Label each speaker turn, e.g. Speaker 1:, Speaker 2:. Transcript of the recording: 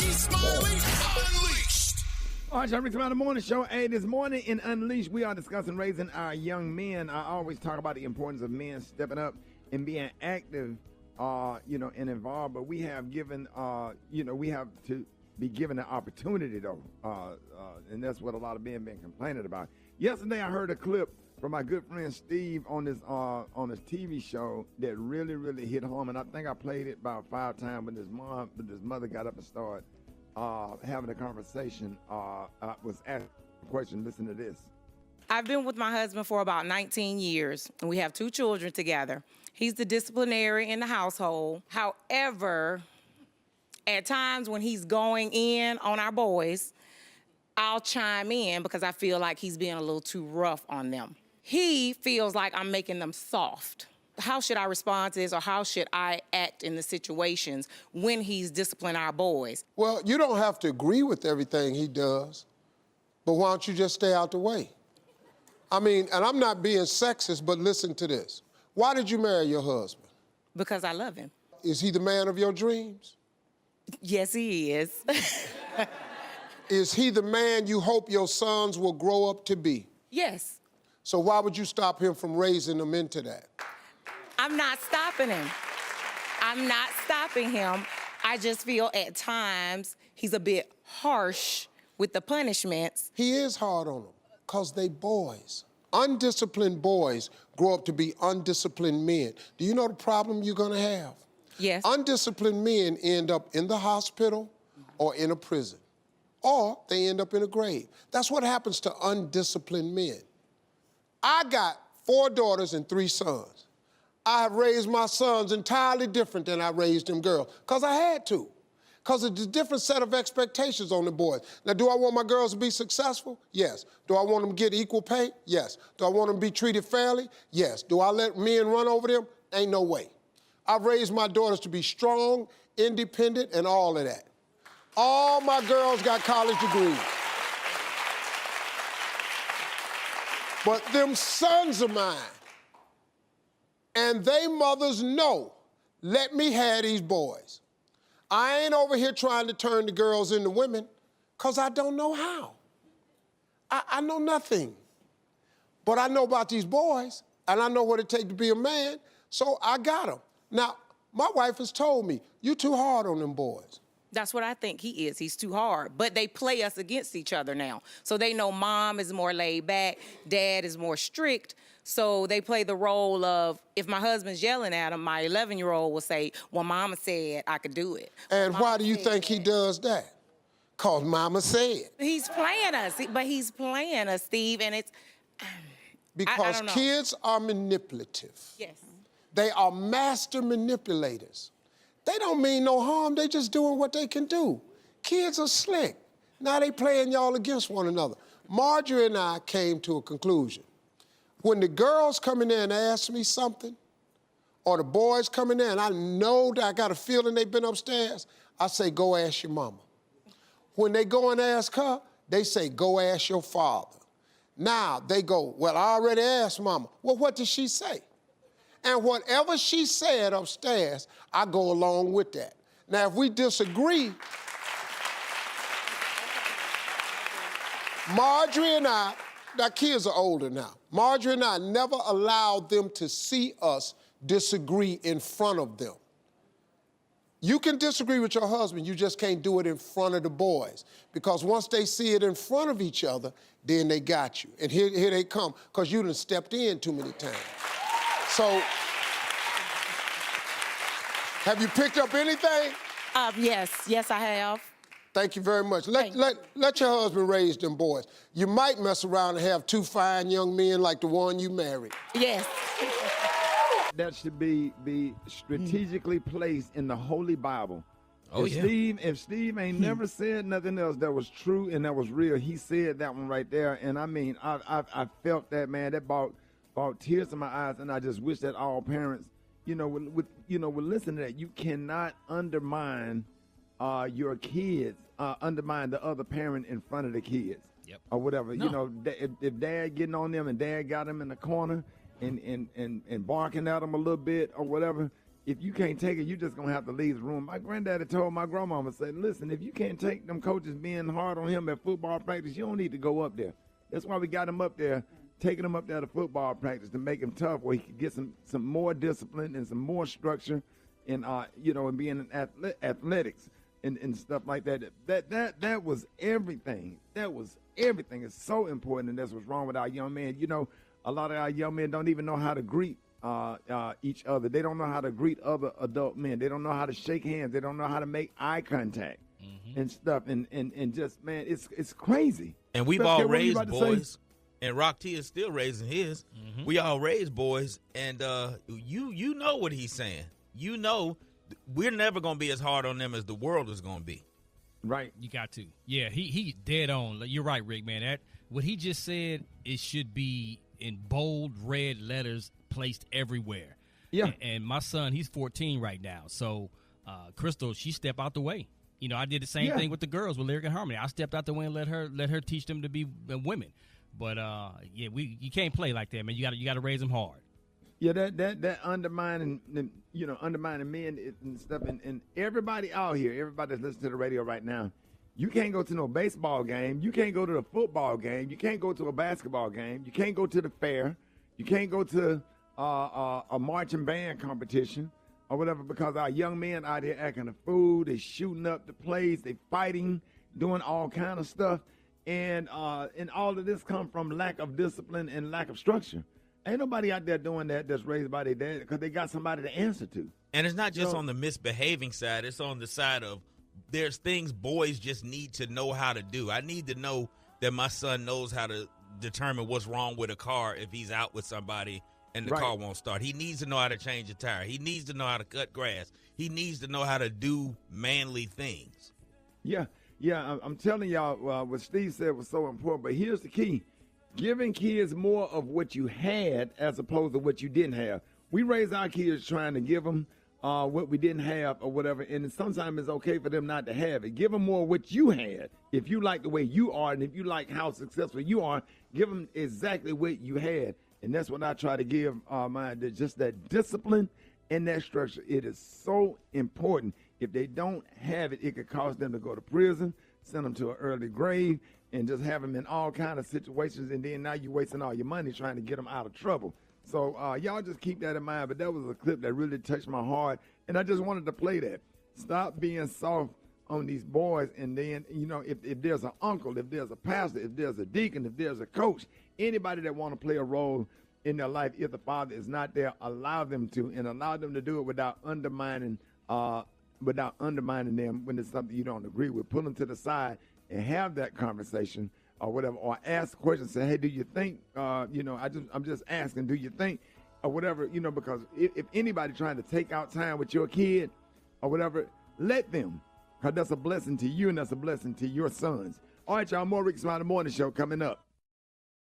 Speaker 1: Rickey, Smiley, Unleashed.
Speaker 2: All right, y'all, Rickey Smiley Morning Show. Hey, this morning in Unleashed, we are discussing raising our young men. I always talk about the importance of men stepping up and being active, and involved. But we have given, we have to be given the opportunity, though. And that's what a lot of men been complaining about. Yesterday, I heard a clip from my good friend Steve on his TV show that really, really hit home. And I think I played it about 5 times when his mother got up and started having a conversation. I was asked a question. Listen to this.
Speaker 3: I've been with my husband for about 19 years, and we have 2 children together. He's the disciplinary in the household. However, at times when he's going in on our boys, I'll chime in because I feel like he's being a little too rough on them. He feels like I'm making them soft. How should I respond to this, or how should I act in the situations when he's disciplining our boys?
Speaker 4: Well, you don't have to agree with everything he does, but why don't you just stay out the way? I mean, and I'm not being sexist, but listen to this. Why did you marry your husband?
Speaker 3: Because I love him.
Speaker 4: Is he the man of your dreams?
Speaker 3: Yes, he is.
Speaker 4: Is he the man you hope your sons will grow up to be?
Speaker 3: Yes.
Speaker 4: So why would you stop him from raising them into that?
Speaker 3: I'm not stopping him. I'm not stopping him. I just feel at times he's a bit harsh with the punishments.
Speaker 4: He is hard on them because they boys. Undisciplined boys grow up to be undisciplined men. Do you know the problem you're gonna have?
Speaker 3: Yes.
Speaker 4: Undisciplined men end up in the hospital or in a prison, or they end up in a grave. That's what happens to undisciplined men. I got 4 daughters and 3 sons. I have raised my sons entirely different than I raised them girls, because I had to, because of the different set of expectations on the boys. Now, do I want my girls to be successful? Yes. Do I want them to get equal pay? Yes. Do I want them to be treated fairly? Yes. Do I let men run over them? Ain't no way. I've raised my daughters to be strong, independent, and all of that. All my girls got college degrees. But them sons of mine, and they mothers know, let me have these boys. I ain't over here trying to turn the girls into women, because I don't know how. I know nothing. But I know about these boys, and I know what it takes to be a man, so I got them. Now, my wife has told me, you too hard on them boys.
Speaker 3: That's what I think he is. He's too hard. But they play us against each other now. So they know mom is more laid back, dad is more strict. So they play the role of, if my husband's yelling at him, my 11-year-old will say, well, mama said I could do it.
Speaker 4: And why do you think he does that? Because mama said.
Speaker 3: He's playing us, but he's playing us, Steve, and it's...
Speaker 4: Because kids are manipulative.
Speaker 3: Yes.
Speaker 4: They are master manipulators. They don't mean no harm, they just doing what they can do. Kids are slick. Now they playing y'all against one another. Marjorie and I came to a conclusion. When the girls come in there and ask me something, or the boys come in there and I know that I got a feeling they've been upstairs, I say, go ask your mama. When they go and ask her, they say, go ask your father. Now they go, well, I already asked mama. Well, what did she say? And whatever she said upstairs, I go along with that. Now, if we disagree, Marjorie and I, our kids are older now. Marjorie and I never allowed them to see us disagree in front of them. You can disagree with your husband, you just can't do it in front of the boys. Because once they see it in front of each other, then they got you. And here they come, because you done stepped in too many times. So, have you picked up anything?
Speaker 3: Yes, I have.
Speaker 4: Thank you very much. Let your husband raise them boys. You might mess around and have 2 fine young men like the one you married.
Speaker 3: Yes.
Speaker 2: That should be strategically placed in the Holy Bible.
Speaker 1: Oh,
Speaker 2: If Steve ain't never said nothing else that was true and that was real, he said that one right there. And I mean, I felt that, man. That brought tears to my eyes, and I just wish that all parents, would listen to that. You cannot undermine your kids, undermine the other parent in front of the kids, or whatever. No. If dad getting on them and dad got them in the corner and barking at them a little bit or whatever, if you can't take it, you just going to have to leave the room. My granddaddy told my grandmama, said, listen, if you can't take them coaches being hard on him at football practice, you don't need to go up there. That's why we got him up there, taking him up there to football practice to make him tough, where he could get some more discipline and some more structure and, and being in athletics and stuff like that. That was everything. That was everything. It's so important, and that's what's wrong with our young men. You know, a lot of our young men don't even know how to greet each other. They don't know how to greet other adult men. They don't know how to shake hands. They don't know how to make eye contact and stuff. And just, man, it's crazy.
Speaker 5: And we've all raised boys, and Rock T is still raising his. We all raised boys, and you know what he's saying. You know, we're never going to be as hard on them as the world is going to be.
Speaker 6: Right. You got to. Yeah, he dead on. You're right, Rick, man. That what he just said, it should be in bold red letters placed everywhere. Yeah. And my son, he's 14 right now. So Crystal, she stepped out the way. You know, I did the same thing with the girls with Lyric and Harmony. I stepped out the way and let her teach them to be women. But you can't play like that, man. You got to raise them hard.
Speaker 2: Yeah, that undermining men and stuff, and everybody out here, everybody that's listening to the radio right now, you can't go to no baseball game, you can't go to the football game, you can't go to a basketball game, you can't go to the fair, you can't go to a marching band competition or whatever, because our young men out here acting a fool, they shooting up the place, they fighting, doing all kind of stuff, and all of this come from lack of discipline and lack of structure. Ain't nobody out there doing that that's raised by their dad, because they got somebody to answer to.
Speaker 5: And it's not just on the misbehaving side. It's on the side of there's things boys just need to know how to do. I need to know that my son knows how to determine what's wrong with a car if he's out with somebody and the car won't start. He needs to know how to change a tire. He needs to know how to cut grass. He needs to know how to do manly things.
Speaker 2: Yeah, I'm telling y'all, what Steve said was so important. But here's the key. Giving kids more of what you had as opposed to what you didn't have. We raise our kids trying to give them what we didn't have or whatever, and sometimes it's okay for them not to have it. Give them more of what you had. If you like the way you are and if you like how successful you are, give them exactly what you had. And that's what I try to give mine, just that discipline and that structure. It is so important. If they don't have it, it could cause them to go to prison, send them to an early grave, and just have them in all kind of situations, and then now you're wasting all your money trying to get them out of trouble. So y'all just keep that in mind. But that was a clip that really touched my heart, and I just wanted to play that. Stop being soft on these boys, and then, you know, if there's an uncle, if there's a pastor, if there's a deacon, if there's a coach, anybody that want to play a role in their life, if the father is not there, allow them to, and allow them to do it without undermining them when it's something you don't agree with. Pull them to the side and have that conversation or whatever, or ask questions. Say, hey, do you think, I'm just asking, do you think, or whatever, you know, because if anybody trying to take out time with your kid or whatever, let them, because that's a blessing to you and that's a blessing to your sons. All right, y'all, more Rickey Smiley Morning Show coming up.